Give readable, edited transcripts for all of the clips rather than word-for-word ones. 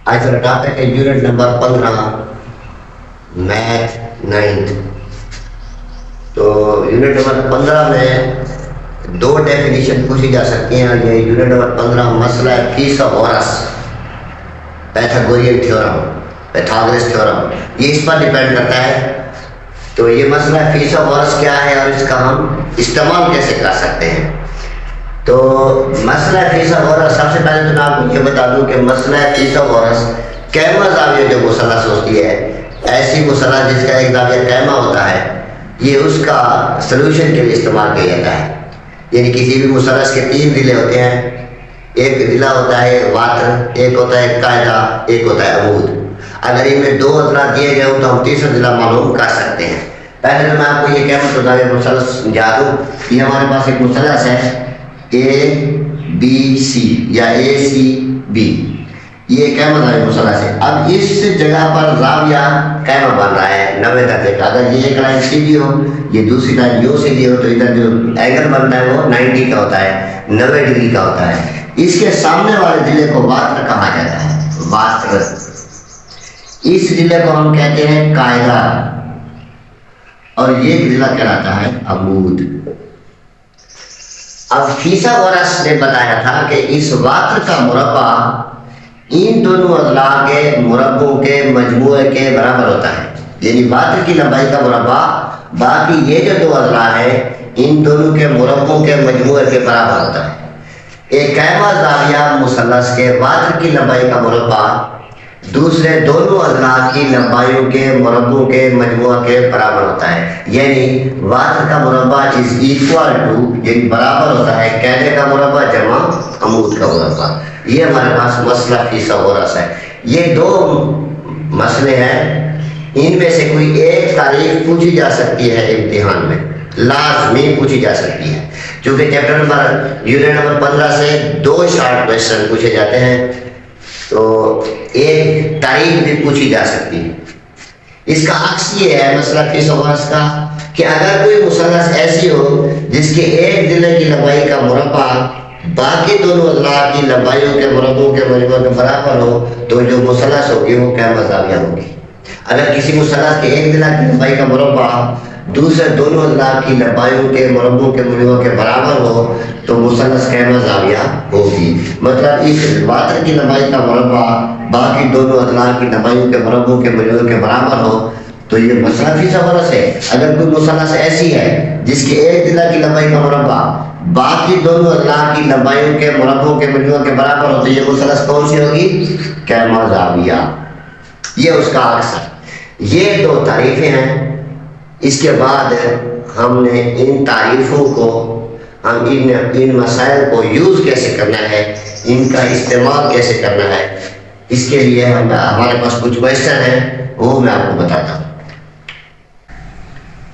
آج کا ٹاپک ہے یونٹ نمبر 15 میتھ 9۔ تو یونٹ نمبر 15 میں دو ڈیفینیشن پوچھی جا سکتی ہیں۔ یہ یونٹ نمبر 15 مسئلہ فیثاغورس پیتھاگورین تھیورم، پیتھاگورس تھیورم، یہ اس پر ڈیپینڈ کرتا ہے۔ تو یہ مسئلہ فیثاغورس کیا ہے اور اس کا ہم استعمال کیسے کر سکتے ہیں۔ تو مسئلہ فیثاغورس، سب سے پہلے تو میں آپ کو یہ بتا دوں کہ مسئلہ فیثاغورس قیمہ زاویہ جو مثلث ہوتی ہے، ایسی مثلث جس کا ایک زاویہ قیمہ ہوتا ہے، یہ اس کا سلوشن کے لیے استعمال کیا جاتا ہے۔ یعنی کسی بھی مثلث کے تین ضلع ہوتے ہیں، ایک ضلع ہوتا ہے واتر، ایک ہوتا ہے قاعدہ، ایک ہوتا ہے عمود۔ اگر ان میں دو اضلاع دیے گئے ہوں تو ہم تیسرا ضلع معلوم کر سکتے ہیں۔ پہلے تو میں آپ کو یہ قیمت زاویہ مثلث سمجھا دوں۔ یہ ہمارے پاس ایک مثلث ہے ABC یا ACB، یہ قیمہ زاویہ مثلث ہے۔ اب اس جگہ پر زاویہ قیمہ بن رہا ہے 90 درجے کا۔ اگر یہ ایک لائن سیدھی ہو، یہ دوسری لائن یوں سیدھی ہو، تو ادھر جو اینگل بنتا ہے وہ 90 کا ہوتا ہے، 90 ڈگری کا ہوتا ہے۔ اس کے سامنے والے ضلع کو واتر کہا جاتا ہے، واتر۔ اس ضلع کو ہم کہتے ہیں قاعدہ، اور یہ ضلع کہلاتا ہے عمود۔ اب فیثاغورس نے بتایا تھا کہ اس واتر کا مربع ان دونوں اضلاع کے مربعوں کے مجموعے کے برابر ہوتا ہے۔ یعنی واتر کی لمبائی کا مربع باقی یہ جو دو اضلاع ہیں ان دونوں کے مربعوں کے مجموعے کے برابر ہوتا ہے۔ ایک قیمہ زاویہ مثلث کے واتر کی لمبائی کا مربع دوسرے دونوں اضلاع کی لمبائیوں کے مربعوں کے مجموعہ کے برابر ہوتا ہے۔ یعنی واتر کا مربع از ایکوال ٹو، یعنی برابر ہوتا ہے قاعدے کا مربع جمع عمود کا مربع۔ یہ ہمارے پاس مسئلہ فیثاغورس ہے۔ یہ دو مسئلے ہیں، ان میں سے کوئی ایک تعریف پوچھی جا سکتی ہے امتحان میں، لازمی پوچھی جا سکتی ہے، چونکہ چیپٹر نمبر یونٹ نمبر 15 سے دو شارٹ کویسچن پوچھے جاتے ہیں، تو ایک تعریف بھی پوچھی جا سکتی ہے۔ اس کا عکس یہ ہے مسئلہ فیثاغورس کا کہ اگر کوئی مثلث ایسی ہو جس کے ایک ضلع کی لمبائی کا مربع باقی دونوں اضلاع کی لمبائیوں کے مربعوں کے مجموعے کے برابر ہو تو جو مثلث ہوگی وہ قیمہ زاویہ ہوگی۔ اگر کسی مثلث کے ایک ضلع کی لمبائی کا مربع دوسرے دونوں اضلاع کی لمبائیوں کے مربعوں کے مجموعے کے برابر ہو تو مثلث قیمہ زاویہ ہوگی۔ مطلب اس واتر کی لمبائی کا مربع باقی دونوں اضلاع کی لمبائیوں کے مربعوں کے مجموعے کے برابر ہو تو یہ مسئلہ فیثاغورس ہے۔ اگر کوئی مثلث ایسی ہے جس کے ایک ضلع کی لمبائی کا مربع باقی دونوں اضلاع کی لمبائیوں کے مربعوں کے مجموعے کے برابر ہو تو یہ مثلث کون سی ہوگی؟ قیمہ زاویہ۔ یہ اس کا عکس ہے۔ یہ دو تعریفیں ہیں۔ اس کے بعد ہم نے ان تعریفوں کو، ہم ان مسائل کو یوز کیسے کرنا ہے، ان کا استعمال کیسے کرنا ہے، اس کے لیے ہمارے پاس کچھ کویسچن ہیں، وہ میں آپ کو بتاتا ہوں۔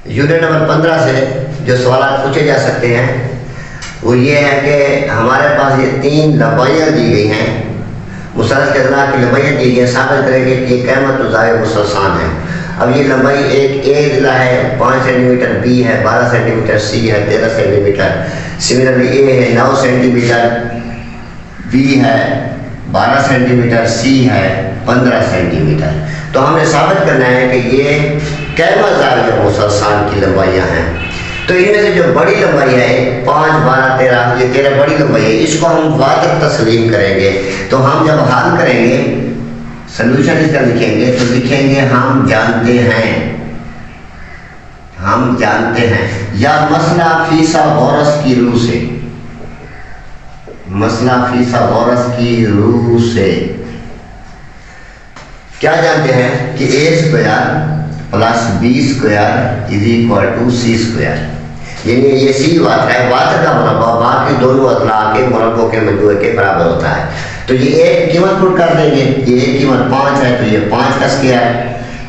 یونٹ نمبر 15 سے جو سوالات پوچھے جا سکتے ہیں وہ یہ ہے کہ ہمارے پاس یہ تین لمبائیاں دی گئی ہیں، مثلث کے اضلاع کی لمبائیاں دی گئی ہیں، ثابت کریں گے کہ قیمت زاویہ مسلسان ہے۔ اب یہ لمبائی ایک اے ضلع ہے 5 سینٹی میٹر، بی ہے 12 سینٹی میٹر، سی ہے 13 سینٹی میٹر، سملرلی اے ہے 9 سینٹی میٹر، بی ہے 12 سینٹی میٹر، سی ہے 15 سینٹی میٹر۔ تو ہم نے ثابت کرنا ہے کہ یہ قیمہ زاویہ مسلسان کی لمبائیاں ہیں۔ تو ان میں سے جو بڑی لمبائی ہے 5 12 13، یہ 13 بڑی لمبائی ہے، اس کو ہم واتر تسلیم کریں گے۔ تو ہم جب حل کریں گے، سلوشن اس کا لکھیں گے، تو لکھیں گے ہم جانتے ہیں، ہم جانتے ہیں، یا مسئلہ فیثاغورس کی روح سے، مسئلہ فیثاغورس کی روح سے کیا جانتے ہیں کہ a square plus b square is equal to c square. یعنی یہ سی واتر ہے، واتر کا مربع باقی دونوں اضلاع کے مربعوں کے مجموعے کے برابر ہوتا ہے۔ تو یہ ایک قیمت پٹ کر دیں گے، یہ ایک قیمت 5 ہے تو یہ 5 کا اسکوائر،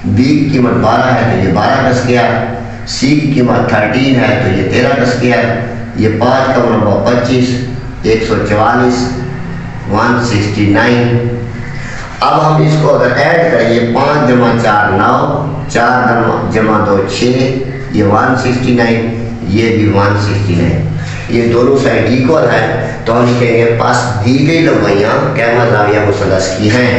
بی کی قیمت 12 ہے تو یہ 12 کا اسکوائر، سی کی قیمت 13 ہے تو یہ 13 کا اسکوائر، یہ 5 کا مربع 25، 144، 169۔ اب ہم اس کو اگر ایڈ کریں، یہ 5 جمع 4 9، 4 جمع 2 6، یہ 169، یہ بھی 169، یہ دونوں سائڈ ایکول ہے۔ تو ہم لکھیں گے پاس دی گئی لمبائیاں قیمہ زاویہ مثلث کی ہیں۔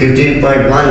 15.1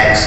x।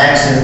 x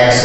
x,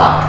8।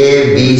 A, B,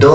2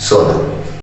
16।